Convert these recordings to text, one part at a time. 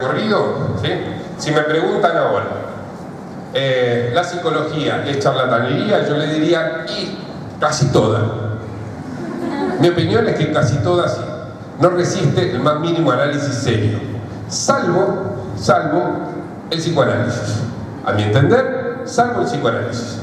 corrido, ¿sí? Si me preguntan ahora, ¿la psicología es charlatanería? Yo le diría, y casi toda. Mi opinión es que casi toda sí. No resiste el más mínimo análisis serio, salvo el psicoanálisis. A mi entender, salvo el psicoanálisis.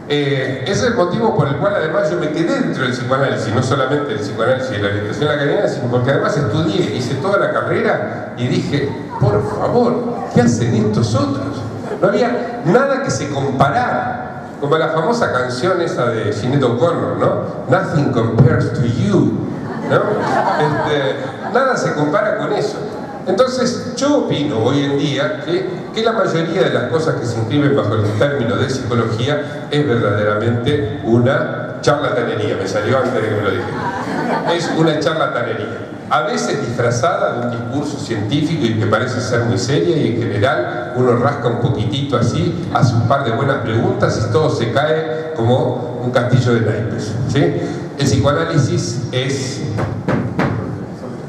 Ese es el motivo por el cual además yo me quedé dentro del psicoanálisis, no solamente del psicoanálisis de la orientación lacaniana, sino porque además estudié, hice toda la carrera y dije, por favor, ¿qué hacen estos otros? No había nada que se comparara, como la famosa canción esa de Sinéad O'Connor, ¿no? Nothing compares to you, ¿no? Nada se compara con eso. Entonces, yo opino hoy en día que la mayoría de las cosas que se inscriben bajo el término de psicología es verdaderamente una charlatanería. Me salió antes de que me lo dijera. Es una charlatanería. A veces disfrazada de un discurso científico y que parece ser muy seria, y en general uno rasca un poquitito así, hace un par de buenas preguntas y todo se cae como un castillo de naipes, ¿sí? El psicoanálisis es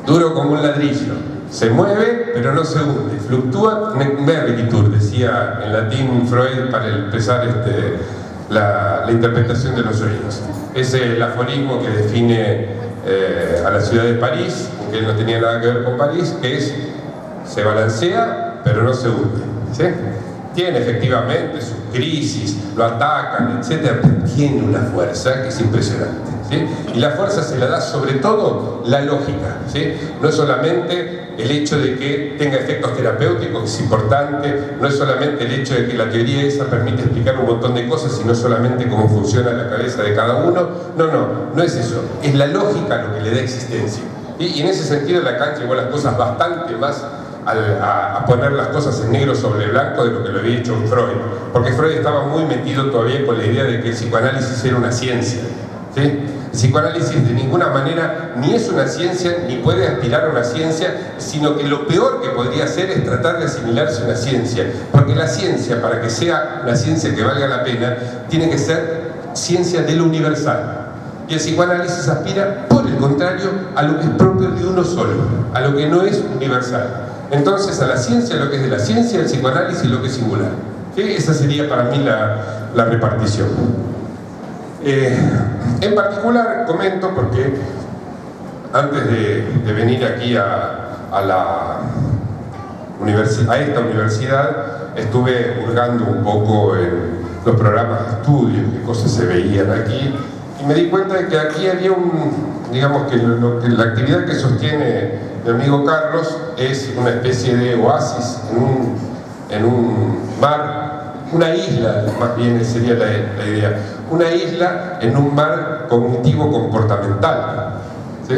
duro como un ladrillo. Se mueve, pero no se hunde. Fluctúa nec mergitur, decía en latín Freud para empezar la interpretación de los sueños. Es el aforismo que define a la ciudad de París, que no tenía nada que ver con París, que es: se balancea, pero no se hunde, ¿sí? Tiene efectivamente sus crisis, lo atacan, etc., pero tiene una fuerza que es impresionante, ¿sí? Y la fuerza se la da sobre todo la lógica, ¿sí? No es solamente el hecho de que tenga efectos terapéuticos, que es importante, no es solamente el hecho de que la teoría esa permite explicar un montón de cosas, sino solamente cómo funciona la cabeza de cada uno. No es eso, es la lógica lo que le da existencia. Y en ese sentido Lacan llevó las cosas bastante más a poner las cosas en negro sobre blanco de lo que lo había hecho Freud, porque Freud estaba muy metido todavía con la idea de que el psicoanálisis era una ciencia, ¿sí? El psicoanálisis de ninguna manera ni es una ciencia, ni puede aspirar a una ciencia, sino que lo peor que podría hacer es tratar de asimilarse a una ciencia, porque la ciencia, para que sea una ciencia que valga la pena, tiene que ser ciencia de lo universal. Y el psicoanálisis aspira, por el contrario, a lo que es propio de uno solo, a lo que no es universal. Entonces, a la ciencia lo que es de la ciencia, el psicoanálisis lo que es singular, ¿sí? Esa sería para mí la repartición. En particular comento porque antes de venir aquí a esta universidad estuve hurgando un poco en los programas de estudio, qué cosas se veían aquí, y me di cuenta de que aquí había digamos que la actividad que sostiene mi amigo Carlos es una especie de oasis en un mar, una isla, más bien sería la idea, una isla en un mar cognitivo-comportamental, ¿sí?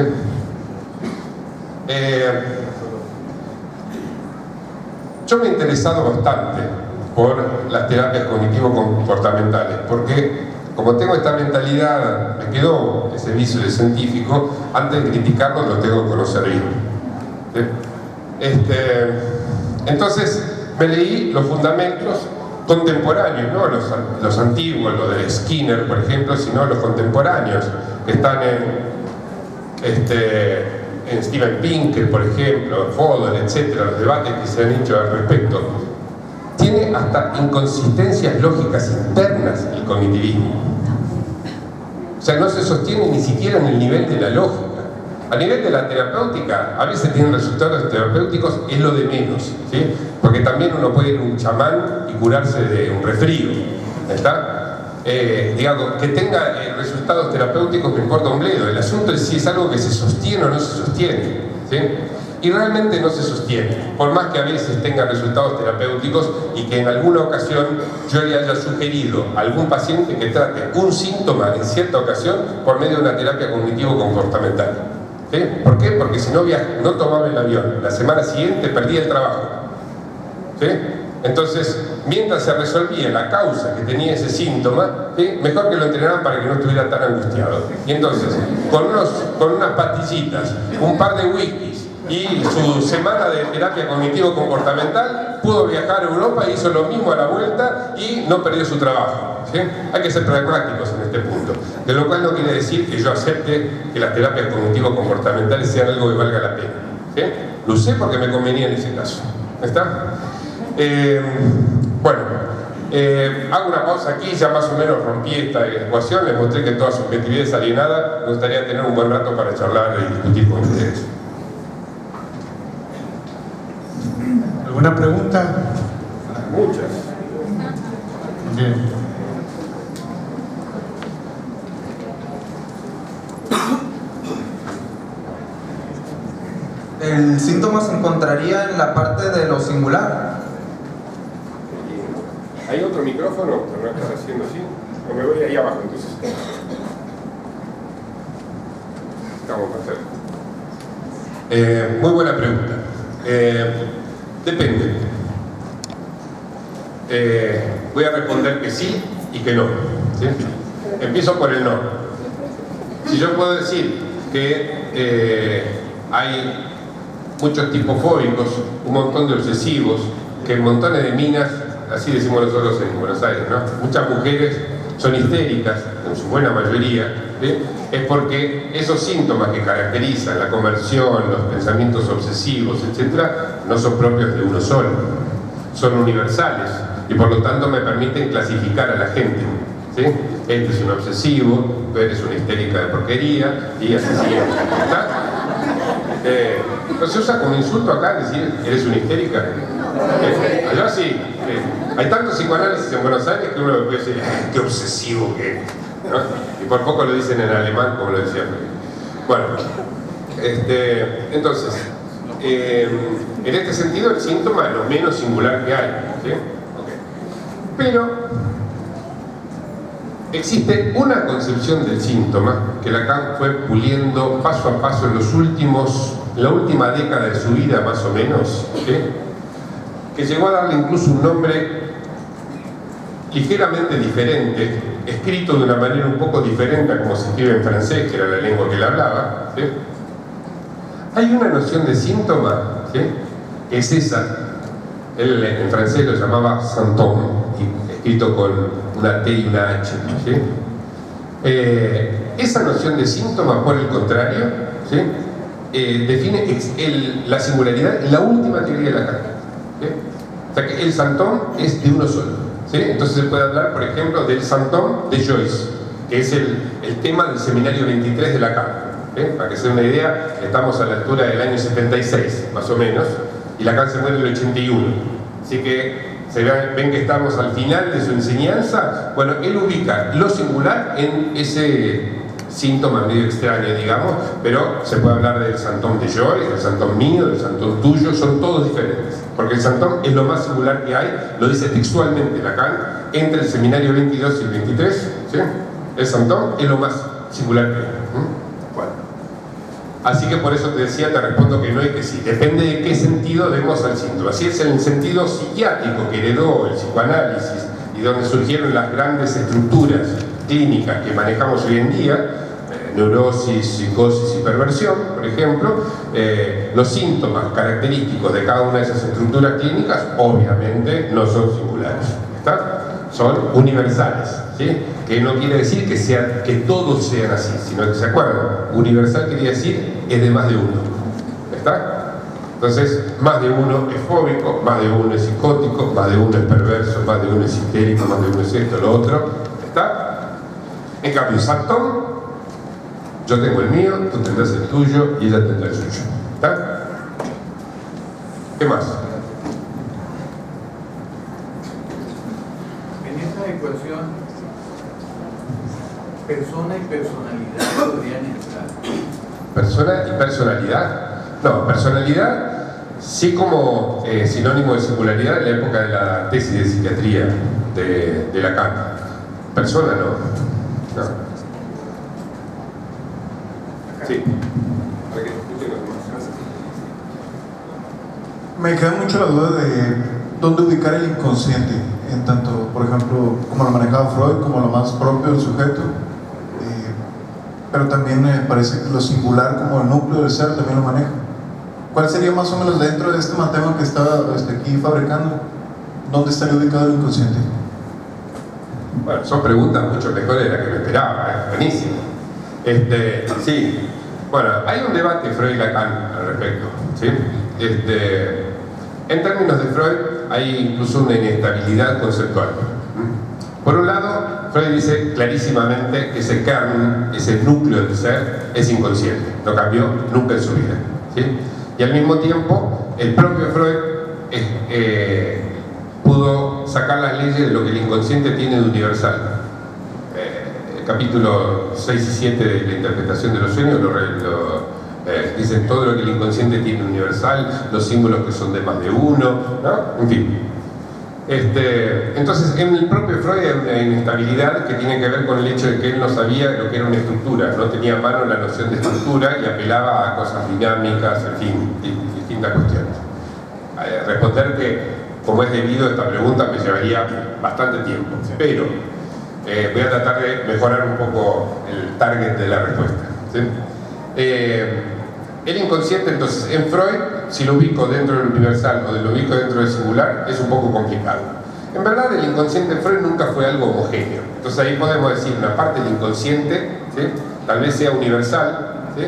Yo me he interesado bastante por las terapias cognitivo-comportamentales, porque como tengo esta mentalidad, me quedó ese vicio de científico, antes de criticarlo lo tengo que conocer bien, ¿sí? Entonces me leí los fundamentos contemporáneos, no los antiguos, los de Skinner, por ejemplo, sino los contemporáneos, que están en Steven Pinker, por ejemplo, Fodor, etcétera, los debates que se han hecho al respecto. Tiene hasta inconsistencias lógicas internas el cognitivismo. O sea, no se sostiene ni siquiera en el nivel de la lógica. A nivel de la terapéutica, a veces tienen resultados terapéuticos, es lo de menos, ¿sí? Porque también uno puede ir a un chamán y curarse de un resfrío, ¿está? Digamos, que tenga resultados terapéuticos me importa un bledo. El asunto es si es algo que se sostiene o no se sostiene, ¿sí? Y realmente no se sostiene, por más que a veces tenga resultados terapéuticos y que en alguna ocasión yo le haya sugerido a algún paciente que trate un síntoma en cierta ocasión por medio de una terapia cognitivo-comportamental. ¿Sí? ¿Por qué? Porque si no no tomaba el avión, la semana siguiente perdía el trabajo, ¿sí? Entonces, mientras se resolvía la causa que tenía ese síntoma, ¿sí? Mejor que lo entrenaran para que no estuviera tan angustiado. Y entonces, con unas pastillitas, un par de whiskies y su semana de terapia cognitivo-comportamental, pudo viajar a Europa e hizo lo mismo a la vuelta y no perdió su trabajo, ¿sí? Hay que ser pragmáticos en este punto, de lo cual no quiere decir que yo acepte que las terapias cognitivo-comportamentales sean algo que valga la pena, ¿sí? ¿sí? Lo usé porque me convenía en ese caso. ¿Está? Bueno, hago una pausa aquí, ya más o menos rompí esta ecuación, les mostré que toda subjetividad es alienada. Me gustaría tener un buen rato para charlar y discutir con ustedes. ¿Alguna pregunta? Muchas. Bien. El síntoma se encontraría en la parte de lo singular. ¿Hay otro micrófono? ¿No estás haciendo así? O me voy ahí abajo entonces. Estamos más cerca. Muy buena pregunta. Depende. Voy a responder que sí y que no. ¿Sí? Empiezo por el no. Si yo puedo decir que hay muchos tipos fóbicos, un montón de obsesivos, que montones de minas, así decimos nosotros en Buenos Aires, ¿no? Muchas mujeres son histéricas, en su buena mayoría, ¿sí? Es porque esos síntomas que caracterizan la conversión, los pensamientos obsesivos, etc., no son propios de uno solo, son universales y por lo tanto me permiten clasificar a la gente, ¿sí? Este es un obsesivo, tú eres una histérica de porquería y así sigue. ¿No se usa como insulto acá decir eres una histérica? Allá sí. Hay tantos psicoanálisis en Buenos Aires que uno puede decir qué obsesivo que es, ¿no? Y por poco lo dicen en alemán como lo decía. Bueno, entonces en este sentido el síntoma es lo menos singular que hay, ¿sí? Okay. Pero existe una concepción del síntoma que Lacan fue puliendo paso a paso en la última década de su vida más o menos, ¿sí? Que llegó a darle incluso un nombre ligeramente diferente, escrito de una manera un poco diferente a como se escribe en francés, que era la lengua que él hablaba, ¿sí? Hay una noción de síntoma, ¿sí? Que es esa. Él en francés lo llamaba symptôme, escrito con una T y una H, ¿sí? Esa noción de síntoma, por el contrario, ¿sí? Define la singularidad, la última teoría de Lacan, ¿sí? O sea que el symptôme es de uno solo, ¿sí? Entonces se puede hablar, por ejemplo, del symptôme de Joyce, que es el tema del seminario 23 de Lacan, ¿sí? Para que se den una idea, estamos a la altura del año 76, más o menos, y Lacan se muere en el 81, así que ven que estamos al final de su enseñanza. Bueno, él ubica lo singular en ese síntoma medio extraño, digamos, pero se puede hablar del symptôme de Joyce, del symptôme mío, del symptôme tuyo, son todos diferentes, porque el symptôme es lo más singular que hay, lo dice textualmente Lacan, entre el seminario 22 y el 23, ¿sí? El symptôme es lo más singular que hay. Bueno. Así que por eso te decía, te respondo que no y que sí. Depende de qué sentido demos al síntoma. Si es en el sentido psiquiátrico que heredó el psicoanálisis y donde surgieron las grandes estructuras clínicas que manejamos hoy en día, neurosis, psicosis y perversión, por ejemplo, los síntomas característicos de cada una de esas estructuras clínicas obviamente no son singulares, ¿está? Son universales, ¿sí? Que no quiere decir que todos sean así, sino que se acuerdan, universal quería decir es de más de uno, ¿está? Entonces, más de uno es fóbico, más de uno es psicótico, más de uno es perverso, más de uno es histérico, más de uno es esto, lo otro, ¿está? En cambio, symptôme, yo tengo el mío, tú tendrás el tuyo y ella tendrá el suyo, ¿está? ¿Qué más? Ecuación, persona y personalidad podrían entrar. ¿Persona y personalidad? No, personalidad sí como sinónimo de singularidad en la época de la tesis de psiquiatría de Lacan. Persona no. Sí. Para que escuchen los demás. Me queda mucho la duda de dónde ubicar el inconsciente, en tanto, por ejemplo, como lo manejaba Freud, como lo más propio del sujeto, pero también me parece que lo singular como el núcleo del ser también lo maneja. ¿Cuál sería más o menos dentro de este matema que está aquí fabricando? ¿Dónde estaría ubicado el inconsciente? Bueno, son preguntas mucho mejores de las que me esperaba, buenísimo. Sí, Bueno, hay un debate Freud-Lacan al respecto, ¿sí? En términos de Freud, hay incluso una inestabilidad conceptual. Por un lado, Freud dice clarísimamente que ese kern, ese núcleo del ser, es inconsciente, no cambió nunca en su vida, ¿sí? Y al mismo tiempo, el propio Freud pudo sacar las leyes de lo que el inconsciente tiene de universal. El capítulo 6 y 7 de la interpretación de los sueños dicen todo lo que el inconsciente tiene universal, los símbolos que son de más de uno, ¿no? En fin. Entonces, en el propio Freud hay una inestabilidad que tiene que ver con el hecho de que él no sabía lo que era una estructura, no tenía a mano la noción de estructura y apelaba a cosas dinámicas, en fin, distintas cuestiones. Responder que, como es debido a esta pregunta, me llevaría bastante tiempo, pero voy a tratar de mejorar un poco el target de la respuesta, ¿sí? El inconsciente, entonces, en Freud, si lo ubico dentro del universal o lo ubico dentro del singular, es un poco complicado. En verdad, el inconsciente en Freud nunca fue algo homogéneo. Entonces ahí podemos decir, una parte del inconsciente, ¿sí?, tal vez sea universal, ¿sí?,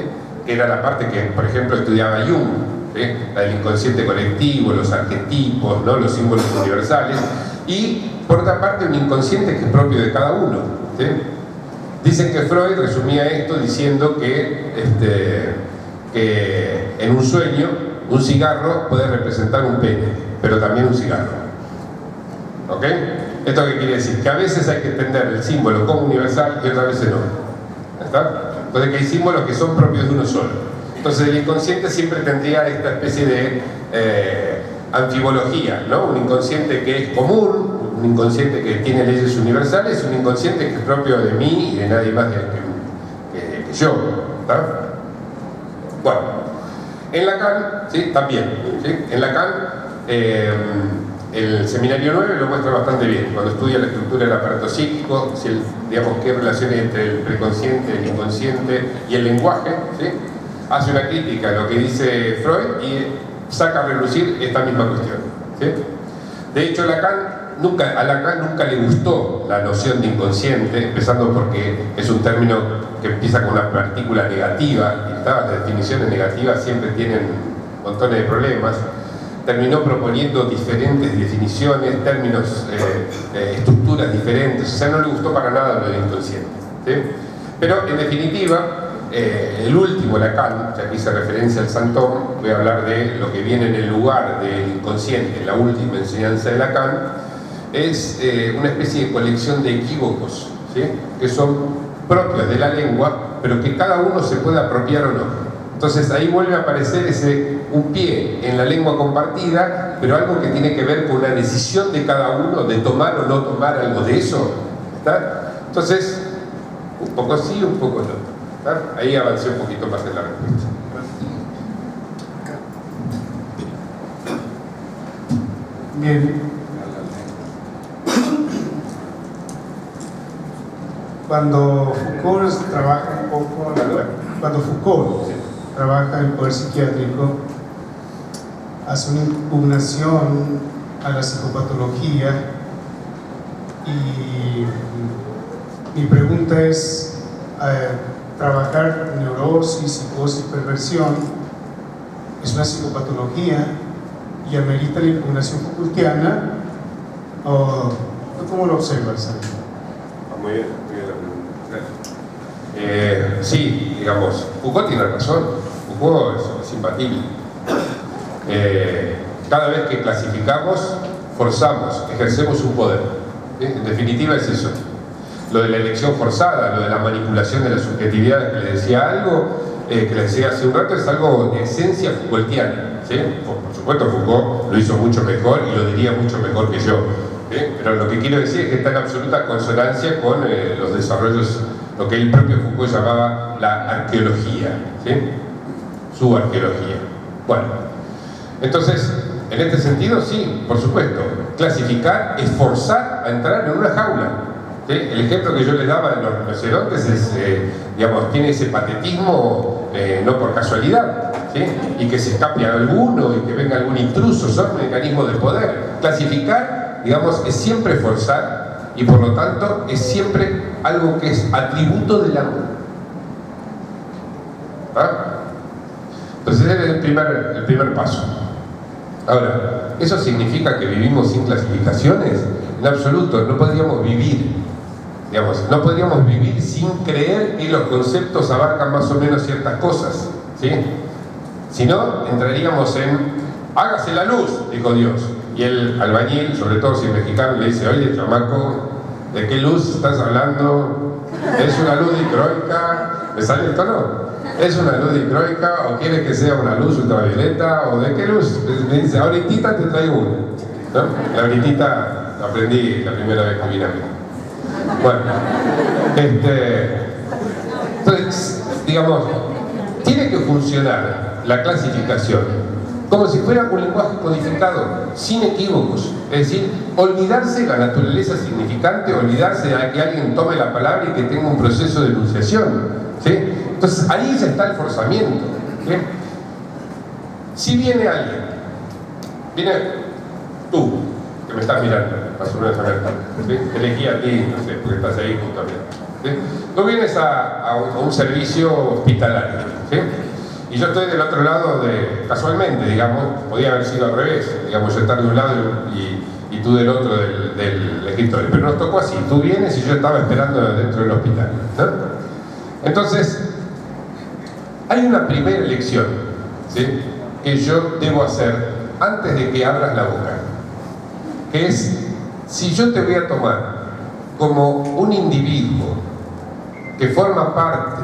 que era la parte que, por ejemplo, estudiaba Jung, ¿sí?, la del inconsciente colectivo, los arquetipos, ¿no?, los símbolos universales, y por otra parte un inconsciente que es propio de cada uno, ¿sí? Dicen que Freud resumía esto diciendo que en un sueño un cigarro puede representar un pene, pero también un cigarro. ¿Ok? ¿Esto qué quiere decir? Que a veces hay que entender el símbolo como universal y otras veces no. ¿Está? Entonces que hay símbolos que son propios de uno solo. Entonces el inconsciente siempre tendría esta especie de anfibología, ¿no? Un inconsciente que es común, un inconsciente que tiene leyes universales, un inconsciente que es propio de mí y de nadie más que yo. ¿Está? Bueno, en Lacan, ¿sí?, también, ¿sí? En Lacan, el seminario 9 lo muestra bastante bien, cuando estudia la estructura del aparato psíquico, digamos, qué relaciones entre el preconsciente, el inconsciente y el lenguaje, ¿sí?, hace una crítica a lo que dice Freud y saca a relucir esta misma cuestión, ¿sí? De hecho, a Lacan nunca le gustó la noción de inconsciente, empezando porque es un término que empieza con una partícula negativa, y las definiciones negativas siempre tienen montones de problemas. Terminó proponiendo diferentes definiciones, términos, estructuras diferentes, o sea, no le gustó para nada lo del inconsciente, ¿sí? Pero, en definitiva, el último Lacan, ya que hice referencia al Santón, voy a hablar de lo que viene en el lugar del inconsciente, la última enseñanza de Lacan, es una especie de colección de equívocos, ¿sí?, que son propios de la lengua, pero que cada uno se puede apropiar o no. Entonces ahí vuelve a aparecer un pie en la lengua compartida, pero algo que tiene que ver con la decisión de cada uno de tomar o no tomar algo de eso, ¿está? Entonces, un poco sí, un poco no, ¿está? Ahí avancé un poquito más en la respuesta. Bien. Cuando Foucault trabaja un poco, cuando Foucault trabaja en el poder psiquiátrico, hace una impugnación a la psicopatología, y mi pregunta es, ¿trabajar neurosis, psicosis, perversión es una psicopatología y amerita la impugnación Foucaultiana, o cómo lo observas? Muy bien la pregunta. Sí, digamos, Foucault tiene razón, Foucault es imbatible. Cada vez que clasificamos, forzamos, ejercemos un poder, ¿sí? En definitiva es eso. Lo de la elección forzada, lo de la manipulación de la subjetividad, que le decía que le decía hace un rato, es algo de esencia Foucaultiana, ¿sí? Por supuesto Foucault lo hizo mucho mejor y lo diría mucho mejor que yo, ¿sí? Pero lo que quiero decir es que está en absoluta consonancia con los desarrollos, lo que el propio Foucault llamaba la arqueología, ¿sí?, su arqueología. Bueno, entonces, en este sentido, sí, por supuesto, clasificar es forzar a entrar en una jaula, ¿sí? El ejemplo que yo les daba de los rinocerontes es, digamos, tiene ese patetismo no por casualidad, ¿sí?, y que se escape a alguno y que venga algún intruso, son mecanismos de poder. Clasificar, digamos, es siempre forzar y por lo tanto es siempre algo que es atributo del amor. ¿Ah? Entonces ese es el primer paso. Ahora, ¿eso significa que vivimos sin clasificaciones? En absoluto, no podríamos vivir. Digamos, no podríamos vivir sin creer que los conceptos abarcan más o menos ciertas cosas, ¿sí? Si no, entraríamos en hágase la luz, dijo Dios. Y el albañil, sobre todo si es mexicano, le dice, oye, chamaco, ¿de qué luz estás hablando? ¿Es una luz dicroica? ¿Me sale el tono? ¿Es una luz dicroica o quieres que sea una luz ultravioleta? ¿O de qué luz? Me dice, ahorita te traigo una, ¿no? La ahorita la aprendí la primera vez que vine aquí. Bueno, entonces, digamos, tiene que funcionar la clasificación como si fuera un lenguaje codificado, sin equívocos. Es decir, olvidarse de la naturaleza significante, olvidarse de que alguien tome la palabra y que tenga un proceso de enunciación, ¿sí? Entonces, ahí ya está el forzamiento, ¿sí? Si viene alguien, viene tú, que me estás mirando, más o menos a ver, ¿sí? Elegí a ti, no sé, porque estás ahí junto a mí, ¿sí? Tú vienes a un servicio hospitalario, ¿sí? Y yo estoy del otro lado casualmente, digamos, podía haber sido al revés, digamos, yo estar de un lado y tú del otro del escritorio, pero nos tocó así, tú vienes y yo estaba esperando dentro del hospital, ¿no? Entonces, hay una primera elección, ¿sí?, que yo debo hacer antes de que abras la boca, que es, si yo te voy a tomar como un individuo que forma parte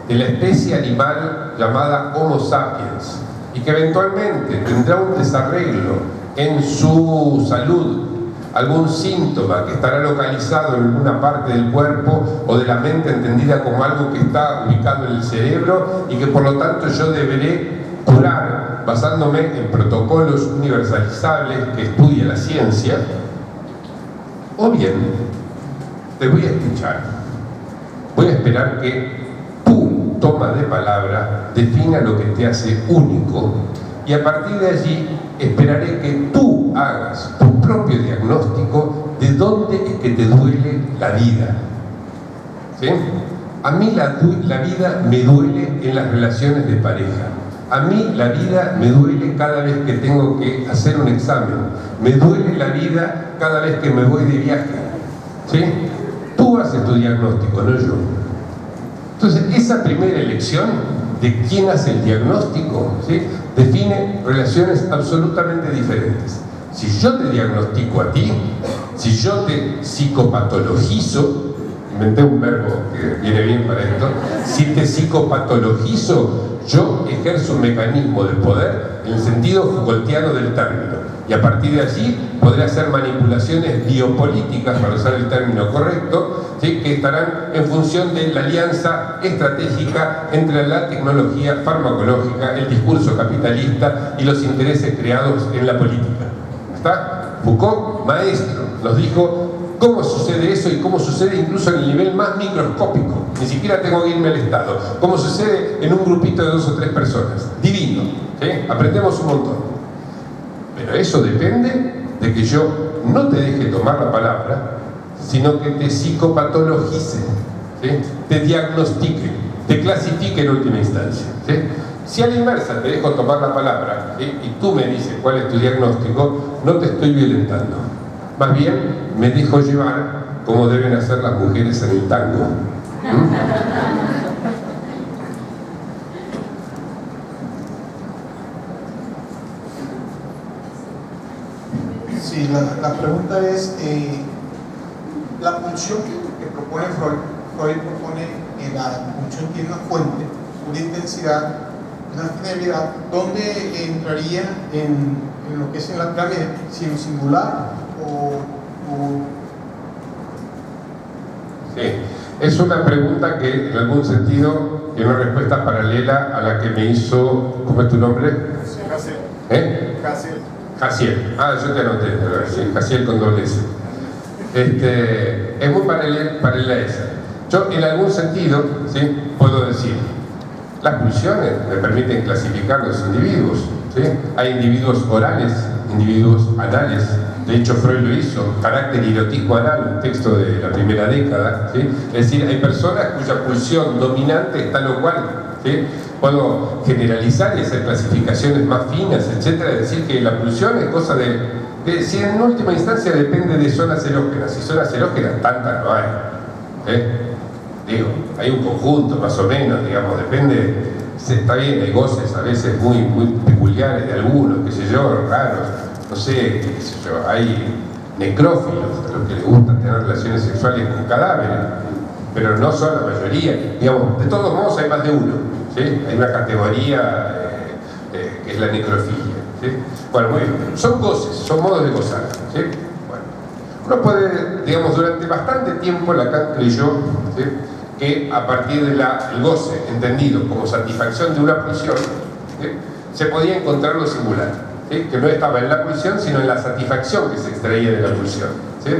de la especie animal llamada Homo sapiens y que eventualmente tendrá un desarreglo en su salud, algún síntoma que estará localizado en alguna parte del cuerpo o de la mente, entendida como algo que está ubicado en el cerebro y que por lo tanto yo deberé curar basándome en protocolos universalizables que estudie la ciencia, o bien te voy a escuchar, voy a esperar que toma de palabra defina lo que te hace único y a partir de allí esperaré que tú hagas tu propio diagnóstico de dónde es que te duele la vida, ¿sí? A mí la vida me duele en las relaciones de pareja, a mí la vida me duele cada vez que tengo que hacer un examen, me duele la vida cada vez que me voy de viaje, ¿sí? Tú haces tu diagnóstico, no yo. Entonces, esa primera elección de quién hace el diagnóstico, ¿sí?, define relaciones absolutamente diferentes. Si yo te diagnostico a ti, si yo te psicopatologizo, inventé un verbo que viene bien para esto, si te psicopatologizo, yo ejerzo un mecanismo de poder en el sentido Foucaultiano del término. Y a partir de allí podré hacer manipulaciones biopolíticas, para usar el término correcto, ¿sí?, que estarán en función de la alianza estratégica entre la tecnología farmacológica, el discurso capitalista y los intereses creados en la política. ¿Está? Foucault, maestro, nos dijo cómo sucede eso y cómo sucede incluso en el nivel más microscópico. Ni siquiera tengo que irme al Estado. Cómo sucede en un grupito de 2 o 3 personas. Divino, ¿sí? Aprendemos un montón. Pero eso depende de que yo no te deje tomar la palabra, sino que te psicopatologice, ¿sí?, te diagnostique, te clasifique en última instancia, ¿sí? Si a la inversa te dejo tomar la palabra, ¿sí?, y tú me dices cuál es tu diagnóstico, no te estoy violentando. Más bien, me dejo llevar como deben hacer las mujeres en el tango. Sí, la pregunta es, la pulsión que propone Freud propone que la pulsión tiene una fuente, una intensidad, una finalidad, ¿dónde entraría en lo que es en la clave, si en singular o... Sí, es una pregunta que en algún sentido tiene una respuesta paralela a la que me hizo, ¿cómo es tu nombre? Jaciel. Jaciel. Ah, yo te anoté, sí, Jaciel con doble S. Es muy paralela a esa. Yo en algún sentido, ¿sí?, puedo decir, las pulsiones me permiten clasificar los individuos, ¿sí? Hay individuos orales, individuos anales, de hecho Freud lo hizo, carácter y erotismo anal, un texto de la primera década, ¿sí? Es decir, hay personas cuya pulsión dominante está lo cual, ¿sí? Puedo generalizar y hacer clasificaciones más finas, etcétera, es decir, que la pulsión es cosa si en última instancia depende de zonas erógenas, y zonas erógenas tantas no hay, digo, hay un conjunto más o menos, digamos, depende, está bien, hay goces a veces muy, muy peculiares de algunos, qué sé yo, raros, no sé, qué sé yo, hay necrófilos, a los que les gusta tener relaciones sexuales con cadáveres, pero no son la mayoría, digamos, de todos modos hay más de uno, ¿sí? Hay una categoría que es la necrofilia, ¿sí? Bueno, muy bien, son goces, son modos de gozar, ¿sí? Bueno, uno puede, digamos, durante bastante tiempo Lacan creyó, ¿sí?, que a partir del goce entendido como satisfacción de una pulsión, ¿sí?, se podía encontrar lo singular, ¿sí?, que no estaba en la pulsión sino en la satisfacción que se extraía de la pulsión, ¿sí?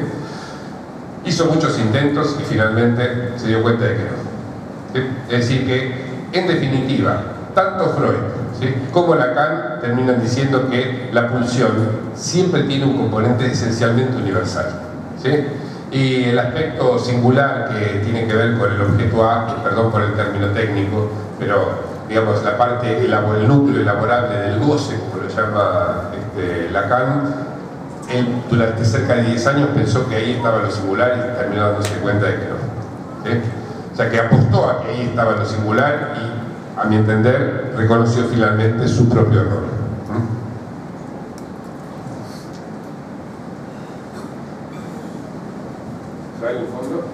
Hizo muchos intentos y finalmente se dio cuenta de que no, ¿sí? Es decir que, en definitiva, tanto Freud, ¿sí?, como Lacan terminan diciendo que la pulsión siempre tiene un componente esencialmente universal, ¿sí? Y el aspecto singular que tiene que ver con el objeto A, perdón por el término técnico, pero digamos la parte, el núcleo elaborable del goce, como lo llama Lacan, él durante cerca de 10 años pensó que ahí estaba lo singular y terminó dándose cuenta de que no, ¿sí? O sea que apostó a que ahí estaba lo singular y, a mi entender, reconoció finalmente su propio error. ¿En el fondo?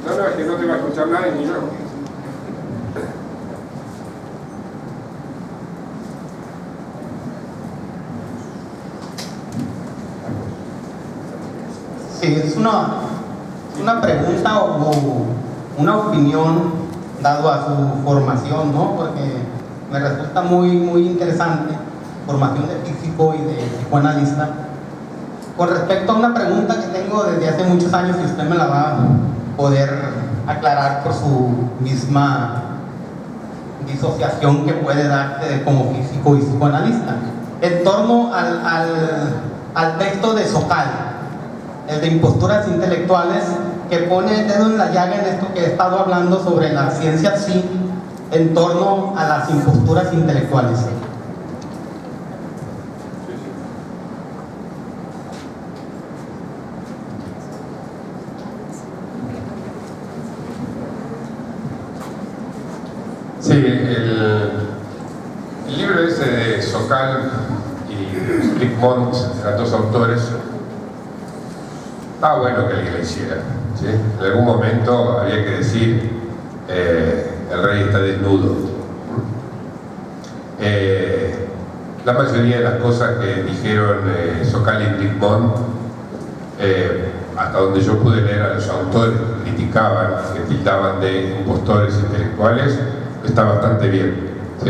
No, es que no te va a escuchar nadie ni yo. Sí, es una pregunta o una opinión dado a su formación, ¿no? Porque me resulta muy interesante, formación de físico y de psicoanalista. Con respecto a una pregunta que tengo desde hace muchos años y usted me la va a poder aclarar por su misma disociación que puede darse como físico y psicoanalista, en torno al texto de Sokal, el de Imposturas Intelectuales, que pone el dedo en la llaga en esto que he estado hablando sobre la ciencia sí, en torno a las imposturas intelectuales. Sí, el libro ese de Sokal y Bricmont, eran dos autores, estaba bueno que alguien lo hiciera, ¿sí? En algún momento había que decir, el rey está desnudo. La mayoría de las cosas que dijeron Sokal y Bricmont, hasta donde yo pude leer a los autores que criticaban, que tildaban de impostores intelectuales, está bastante bien, ¿sí?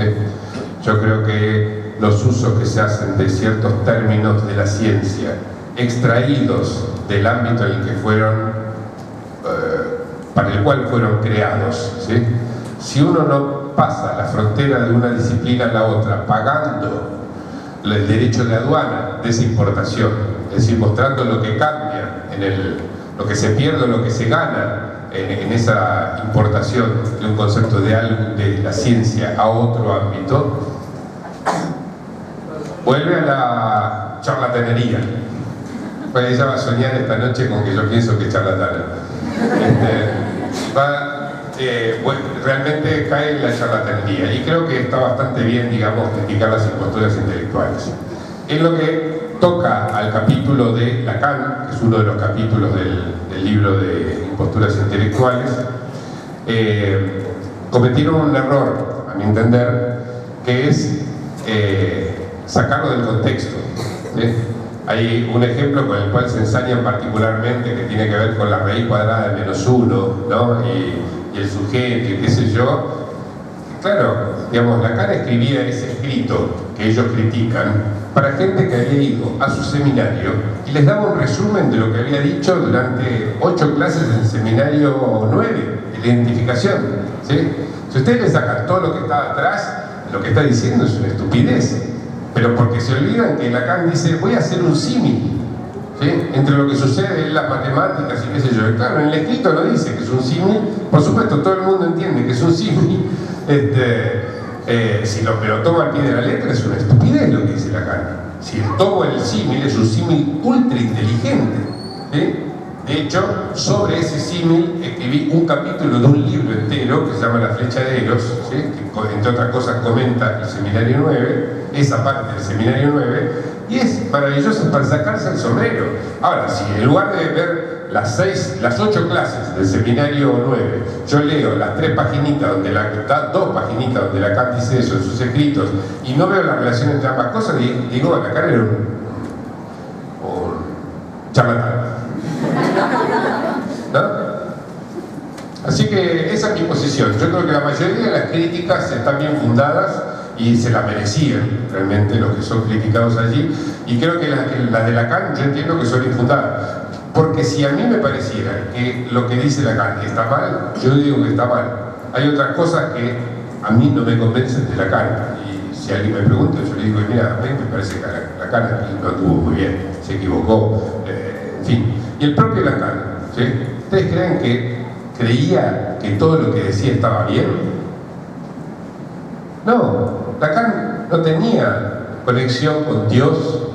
Yo creo que los usos que se hacen de ciertos términos de la ciencia, extraídos del ámbito en el que fueron, para el cual fueron creados, ¿sí? Si uno no pasa la frontera de una disciplina a la otra, pagando el derecho de aduana de esa importación, es decir, mostrando lo que cambia, lo que se pierde o lo que se gana en esa importación de un concepto de la ciencia a otro ámbito, vuelve a la charlatanería. Pues ella va a soñar esta noche con que yo pienso que es charlatana. Realmente cae en la charlatanería, y creo que está bastante bien, digamos, criticar las imposturas intelectuales. En lo que toca al capítulo de Lacan, que es uno de los capítulos del libro de Imposturas Intelectuales, cometieron un error, a mi entender, que es sacarlo del contexto, ¿sí? Hay un ejemplo con el cual se ensañan particularmente, que tiene que ver con la raíz cuadrada de -1, ¿no? Y el sujeto y qué sé yo. Claro, digamos, Lacan escribía ese escrito que ellos critican para gente que había ido a su seminario y les daba un resumen de lo que había dicho durante 8 clases del seminario 9, de la identificación, ¿sí? Si ustedes le sacan todo lo que está atrás, lo que está diciendo es una estupidez, pero porque se olvidan que Lacan dice, voy a hacer un símil, ¿sí?, entre lo que sucede en las matemáticas y qué sé yo. Y claro, en el escrito no dice que es un símil, por supuesto todo el mundo entiende que es un símil, si lo toma al pie de la letra es una estupidez lo que dice Lacan. Si tomo el símil, es un símil ultra inteligente, ¿sí? De hecho, sobre ese símil escribí un capítulo de un libro entero que se llama La flecha de Eros, ¿sí?, que entre otras cosas comenta el Seminario 9, esa parte del Seminario 9, y es maravilloso para sacarse el sombrero. Ahora, si en lugar de ver las 8 clases del Seminario 9, yo leo las 3 paginitas, dos paginitas donde Lacan dice eso en sus escritos, y no veo la relación entre ambas cosas, digo, Lacan era un charlatán, ¿no? Así que esa es mi posición. Yo creo que la mayoría de las críticas están bien fundadas y se la merecían realmente los que son criticados allí, y creo que las de Lacan yo entiendo que son infundadas, porque si a mí me pareciera que lo que dice Lacan está mal, yo digo que está mal. Hay otras cosas que a mí no me convencen de Lacan, y si alguien me pregunta yo le digo, mira, a mí me parece que Lacan aquí no estuvo muy bien, se equivocó, en fin. Y el propio Lacan, ¿sí?, ¿ustedes creen que creía que todo lo que decía estaba bien? No, Lacan no tenía conexión con Dios,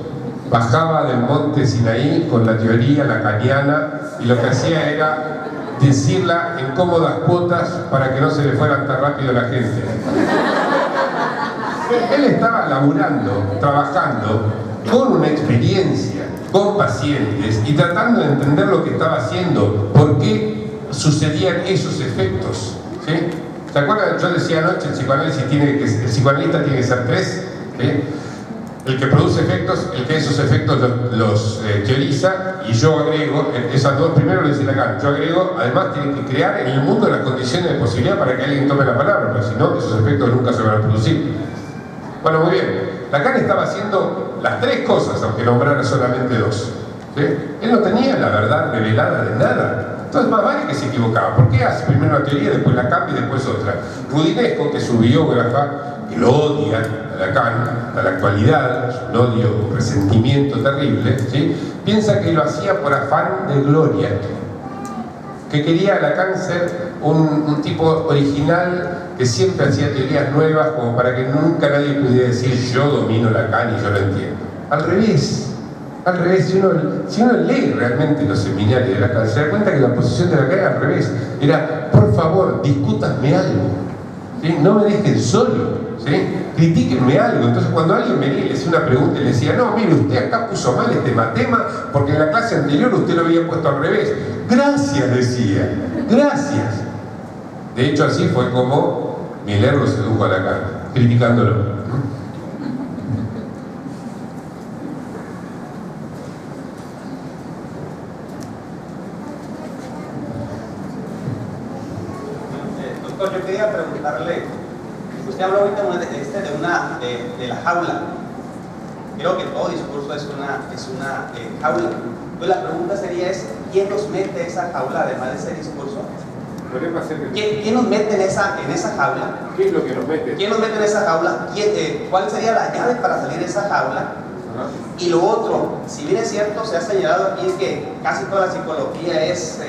bajaba del monte Sinaí con la teoría lacaniana y lo que hacía era decirla en cómodas cuotas para que no se le fuera tan rápido a la gente. Él estaba laburando, trabajando con una experiencia, con pacientes y tratando de entender lo que estaba haciendo, por qué sucedían esos efectos, ¿sí? ¿Se acuerdan? Yo decía anoche, el psicoanalista tiene que ser 3, ¿sí? El que produce efectos, el que esos efectos los teoriza, y yo agrego, esas dos primero lo dice Lacan, yo agrego, además tiene que crear en el mundo las condiciones de posibilidad para que alguien tome la palabra, porque si no, esos efectos nunca se van a producir. Bueno, muy bien, Lacan estaba haciendo las 3 cosas, aunque nombrara solamente 2, ¿sí? Él no tenía la verdad revelada de nada. Entonces más vale que se equivocaba. ¿Por qué hace primero una teoría, después la cambia y después otra? Rudinesco, que es su biógrafa, que lo odia a Lacan hasta la actualidad, es un odio, un resentimiento terrible, ¿sí?, piensa que lo hacía por afán de gloria, que quería a Lacan ser un tipo original que siempre hacía teorías nuevas como para que nunca nadie pudiera decir yo domino Lacan y yo lo entiendo. Al revés, si uno lee realmente los seminarios de Lacan, se da cuenta que la posición de Lacan era al revés. Era, por favor, discútanme algo, ¿sí?, no me dejen solo, ¿sí?, critíquenme algo. Entonces cuando alguien venía y le hacía una pregunta y le decía, no, mire, usted acá puso mal este matema porque en la clase anterior usted lo había puesto al revés. Gracias, decía, gracias. De hecho, así fue como Miller lo sedujo a Lacan, criticándolo. Doctor, yo quería preguntarle, usted habló ahorita de la jaula. Creo que todo discurso es una jaula. Pues la pregunta sería ¿quién nos mete esa jaula además de ese discurso? ¿Quién nos mete en esa jaula? ¿Qué es lo que nos mete? ¿Quién nos mete en esa jaula? ¿Cuál sería la llave para salir de esa jaula? Y lo otro, si bien es cierto, se ha señalado aquí que casi toda la psicología es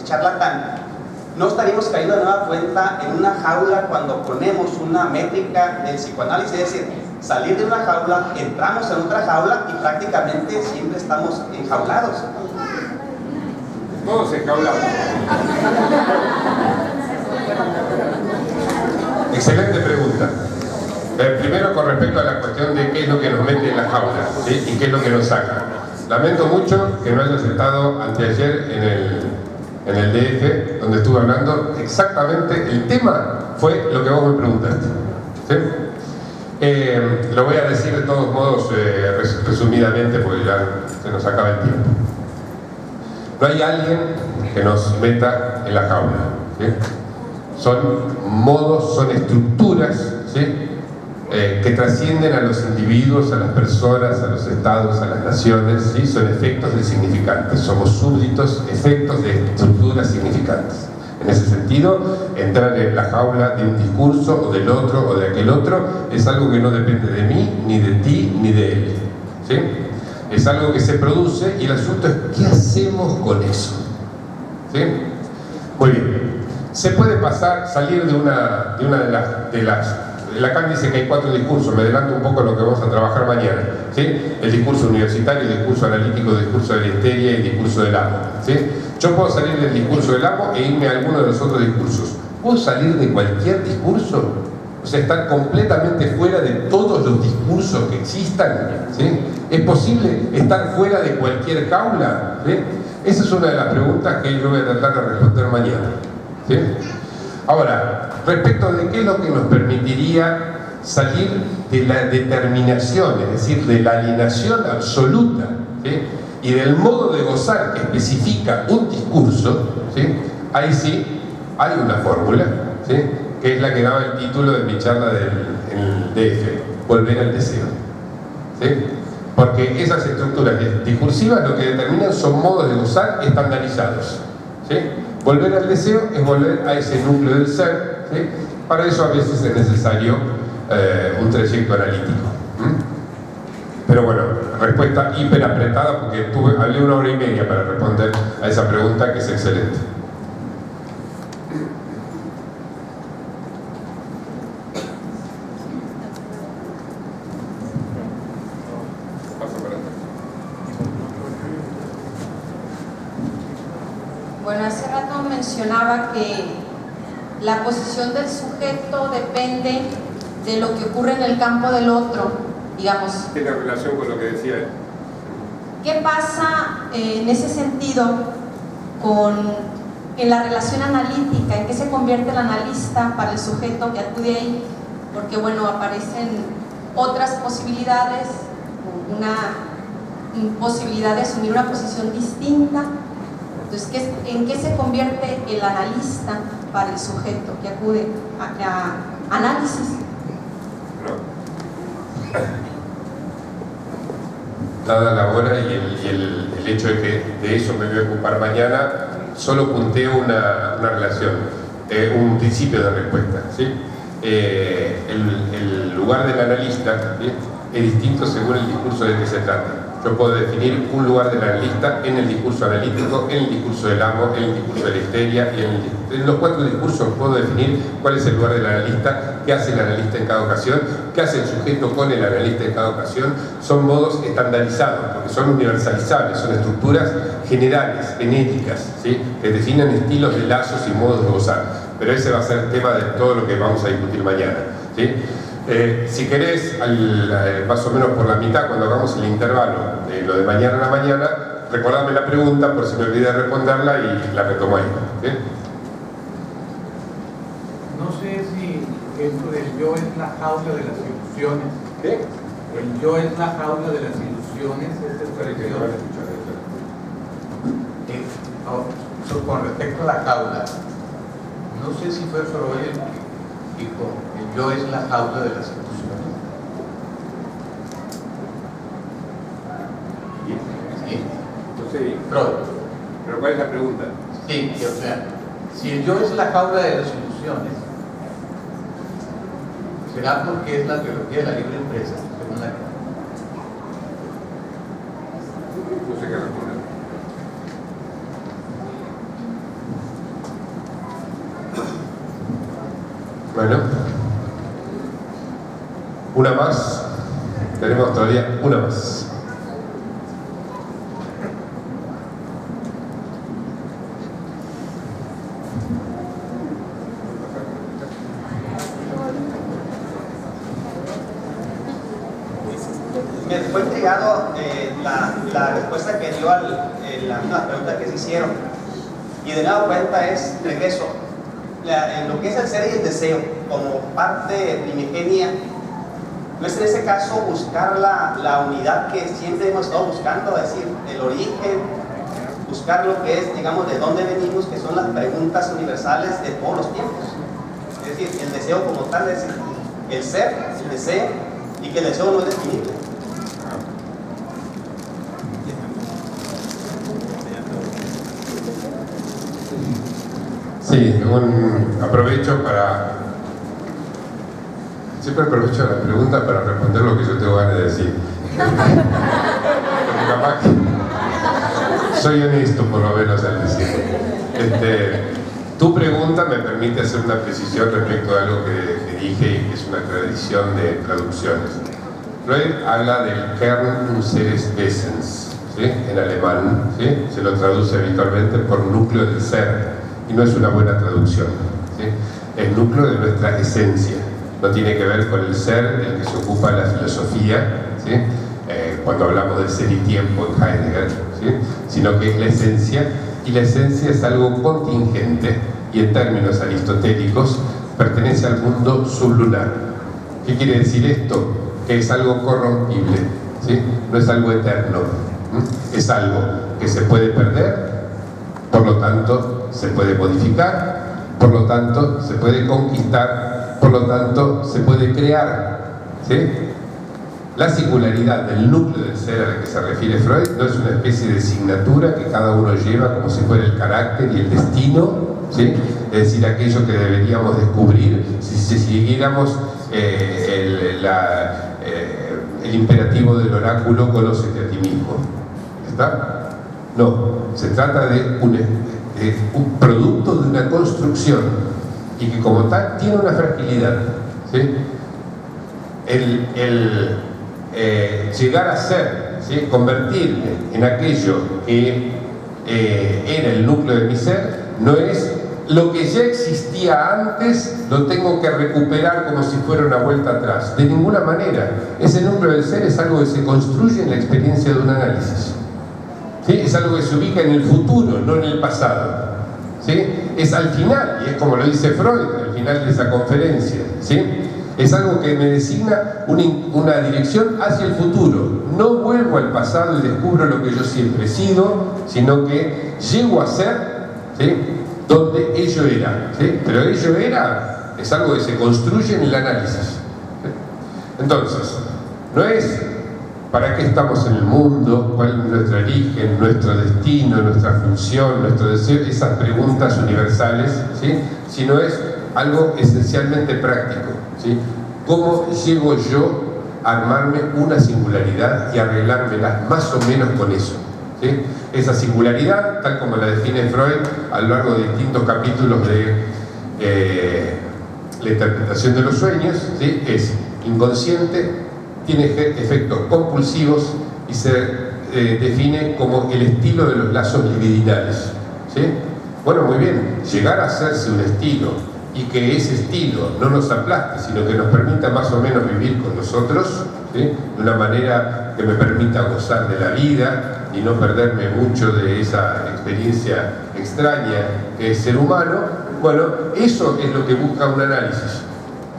charlatán, ¿no estaríamos cayendo de nueva cuenta en una jaula cuando ponemos una métrica del psicoanálisis? Es decir, salir de una jaula, entramos en otra jaula y prácticamente siempre estamos enjaulados. Todos enjaulados. Excelente pregunta. Primero, con respecto a la cuestión de qué es lo que nos mete en la jaula, ¿sí?, y qué es lo que nos saca. Lamento mucho que no hayas estado anteayer en el DF, donde estuve hablando exactamente, el tema fue lo que vos me preguntaste, ¿sí? Lo voy a decir de todos modos resumidamente porque ya se nos acaba el tiempo. No hay alguien que nos meta en la jaula, ¿sí? Son modos, son estructuras, ¿sí?, que trascienden a los individuos, a las personas, a los estados, a las naciones, ¿sí? Son efectos de significantes, somos súbditos, efectos de estructuras significantes. En ese sentido, entrar en la jaula de un discurso o del otro o de aquel otro es algo que no depende de mí, ni de ti, ni de él, ¿sí? Es algo que se produce y el asunto es ¿qué hacemos con eso? ¿Sí? Muy bien. Se puede salir de una de las... Lacan dice que hay 4 discursos, me adelanto un poco a lo que vamos a trabajar mañana, ¿sí? El discurso universitario, el discurso analítico, el discurso de la histeria y el discurso del amo, ¿sí? Yo puedo salir del discurso del amo e irme a alguno de los otros discursos. ¿Puedo salir de cualquier discurso? O sea, estar completamente fuera de todos los discursos que existan, ¿sí? ¿Es posible estar fuera de cualquier jaula? ¿Sí? Esa es una de las preguntas que yo voy a tratar de responder mañana, ¿sí? Ahora, respecto de qué es lo que nos permitiría salir de la determinación, es decir, de la alienación absoluta, ¿sí? Y del modo de gozar que especifica un discurso, ¿sí? Ahí sí hay una fórmula, ¿sí? Que es la que daba el título de mi charla en el DF, volver al deseo, ¿sí? Porque esas estructuras discursivas lo que determinan son modos de gozar estandarizados, ¿sí? Volver al deseo es volver a ese núcleo del ser, ¿sí? Para eso a veces es necesario un trayecto analítico. Pero bueno, respuesta hiper apretada porque hablé 1 hora y media para responder a esa pregunta que es excelente. Bueno, hace rato mencionaba que la posición del sujeto depende de lo que ocurre en el campo del otro, digamos. Tiene relación con lo que decía él. ¿Qué pasa en ese sentido en la relación analítica? ¿En qué se convierte el analista para el sujeto que acude ahí? Porque bueno, aparecen otras posibilidades, una posibilidad de asumir una posición distinta. Entonces, ¿en qué se convierte el analista para el sujeto que acude a análisis? Dada la hora y el hecho de que de eso me voy a ocupar mañana, solo punteo una relación, un principio de respuesta, ¿sí? El lugar del analista, ¿sí? Es distinto según el discurso del que se trata. Yo puedo definir un lugar del analista en el discurso analítico, en el discurso del amo, en el discurso de la histeria, y en los 4 discursos puedo definir cuál es el lugar del analista, qué hace el analista en cada ocasión, qué hace el sujeto con el analista en cada ocasión. Son modos estandarizados, porque son universalizables, son estructuras generales, genéticas, ¿sí? Que definen estilos de lazos y modos de gozar. Pero ese va a ser tema de todo lo que vamos a discutir mañana, ¿sí? Si querés, más o menos por la mitad, cuando hagamos el intervalo de lo de mañana a la mañana, recordame la pregunta por si me olvidé de responderla y la retomo ahí, ¿sí? No sé si esto del yo es la jaula de las ilusiones. ¿Qué? El yo es la jaula de las ilusiones, esta expresión. Con respecto a la jaula, no sé si fue Freud el que dijo el yo es la jaula de las ilusiones. Sí. Entonces, Freud. ¿pero cuál es la pregunta? Sí, o sea, si el yo es la jaula de las ilusiones, será porque es la teología de la libre empresa, según la que... No sé qué responder. Bueno, una más. Tenemos todavía una más. Me fue entregado la respuesta que dio a la pregunta que se hicieron. Y de nueva cuenta regreso. En lo que es el ser y el deseo, como parte primigenia, no es en ese caso buscar la unidad que siempre hemos estado buscando, es decir, el origen, buscar lo que es, digamos, de dónde venimos, que son las preguntas universales de todos los tiempos. Es decir, el deseo como tal es el ser, el deseo, y que el deseo no es definible. Sí, aprovecho para Siempre aprovecho la pregunta para responder lo que yo tengo ganas de decir. Porque capaz que soy honesto, por lo menos, al decirlo. Tu pregunta me permite hacer una precisión respecto a algo que dije y que es una tradición de traducciones. Freud habla del Kern unseres Wesens, ¿sí? En alemán, ¿sí? Se lo traduce habitualmente por núcleo del ser, y no es una buena traducción, ¿sí? El núcleo de nuestra esencia. No tiene que ver con el ser del que se ocupa la filosofía, ¿sí? Cuando hablamos de ser y tiempo en Heidegger, ¿sí? Sino que es la esencia, y la esencia es algo contingente, y en términos aristotélicos pertenece al mundo sublunar. ¿Qué quiere decir esto? Que es algo corrompible, ¿sí? No es algo eterno, ¿sí? Es algo que se puede perder, por lo tanto se puede modificar, por lo tanto se puede conquistar, por lo tanto se puede crear, ¿sí? La singularidad del núcleo del ser al que se refiere Freud no es una especie de asignatura que cada uno lleva como si fuera el carácter y el destino, ¿sí? Es decir, aquello que deberíamos descubrir si siguiéramos el imperativo del oráculo: conócete a ti mismo. ¿Está? No, se trata de un producto de una construcción, y que como tal tiene una fragilidad, ¿sí? Llegar a ser, ¿sí? Convertirme en aquello que era el núcleo de mi ser, no es lo que ya existía antes, lo tengo que recuperar como si fuera una vuelta atrás. De ninguna manera. Ese núcleo del ser es algo que se construye en la experiencia de un análisis, ¿sí? Es algo que se ubica en el futuro, no en el pasado, ¿sí? Es al final, y es como lo dice Freud al final de esa conferencia, ¿sí? Es algo que me designa una dirección hacia el futuro. No vuelvo al pasado y descubro lo que yo siempre he sido, sino que llego a ser, ¿sí? Donde ello era, ¿sí? Pero ello era es algo que se construye en el análisis, ¿sí? Entonces, no es para qué estamos en el mundo, cuál es nuestro origen, nuestro destino, nuestra función, nuestro deseo, esas preguntas universales, ¿sí? Sino es algo esencialmente práctico, ¿sí? ¿Cómo llego yo a armarme una singularidad y arreglármela más o menos con eso, ¿sí? Esa singularidad, tal como la define Freud a lo largo de distintos capítulos de la interpretación de los sueños, ¿sí? Es inconsciente, tiene efectos compulsivos y se define como el estilo de los lazos libidinales, ¿sí? Bueno, muy bien, llegar a hacerse un estilo y que ese estilo no nos aplaste, sino que nos permita más o menos vivir con nosotros, ¿sí? De una manera que me permita gozar de la vida y no perderme mucho de esa experiencia extraña que es ser humano. Bueno, eso es lo que busca un análisis,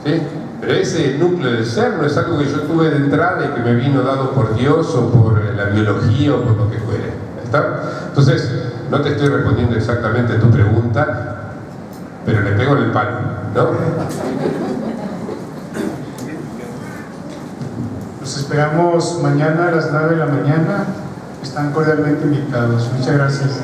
¿sí? Pero ese núcleo del ser no es algo que yo tuve de entrada y que me vino dado por Dios o por la biología o por lo que fuere. ¿Está? Entonces, no te estoy respondiendo exactamente a tu pregunta, pero le pego en el palo, ¿no? Los esperamos mañana a las 9 de la mañana. Están cordialmente invitados. Muchas gracias.